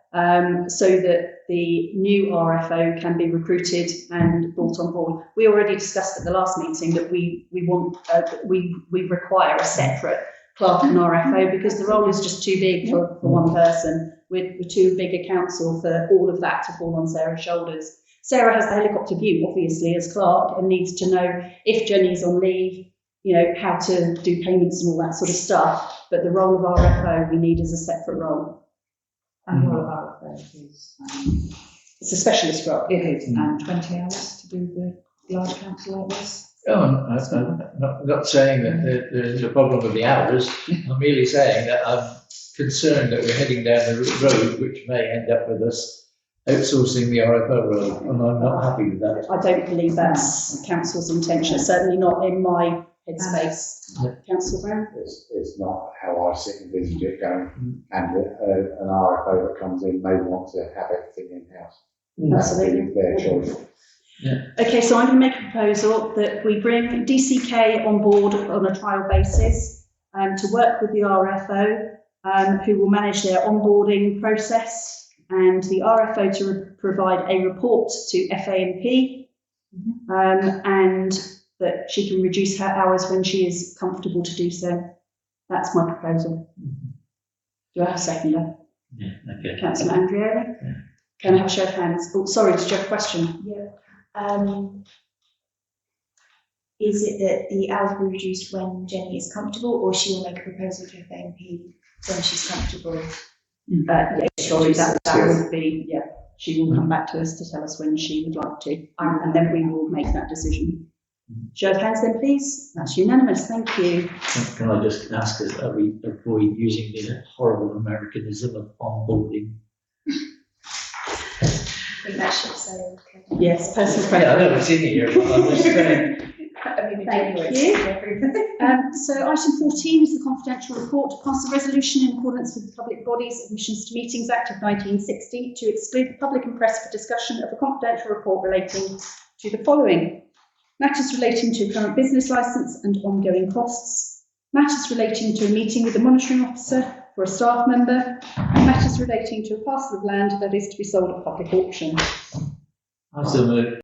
so that the new RFO can be recruited and brought on board. We already discussed at the last meeting that we require a separate clerk and RFO because the role is just too big for one person. We're too big a council for all of that to fall on Sarah's shoulders. Sarah has the helicopter view, obviously, as clerk, and needs to know if Jenny's on leave, how to do payments and all that sort of stuff. But the role of RFO we need as a separate role. And all of our affairs is, It's a specialist role. it is, and 20 hours to do the large council like this. Oh, I'm not saying that there's a problem with the hours. I'm merely saying that I'm concerned that we're heading down the road which may end up with us outsourcing the RFO role, and I'm not happy with that. I don't believe that's council's intention, certainly not in my headspace. Councillor Brown? It's not how I sit and envisage it going, and an RFO that comes in may want to have everything in-house. Absolutely. Their choice. Okay, so I'm going to make a proposal that we bring DCK on board on a trial basis to work with the RFO, who will manage their onboarding process, and the RFO to provide a report to FAMP, and that she can reduce her hours when she is comfortable to do so. That's my proposal. Do I have a seconder? Yeah, okay. Councillor Andrioli? Yeah. Can I have a show of hands? Oh, sorry, did you have a question? Yeah. Is it that the hours will be reduced when Jenny is comfortable, or she will make a proposal to FAMP when she's comfortable. Yeah, sorry, that Yes. would be, yeah, she will come back to us to tell us when she would like to, and then we will make that decision. Show of hands then, please. That's unanimous, thank you. Can I just ask us, are we avoid using the horrible Americanism of onboarding? I think that should say. okay. Yes, personal Yeah, I preference. know it's in here, but I'm just saying, Thank you. So item 14 is the confidential report to pass a resolution in accordance with the Public Bodies Admissions to Meetings Act of 1960 to exclude the public and press for discussion of a confidential report relating to the following: matters relating to current business licence and ongoing costs, matters relating to a meeting with the monitoring officer for a staff member, and matters relating to a parcel of land that is to be sold at public auction. I still move.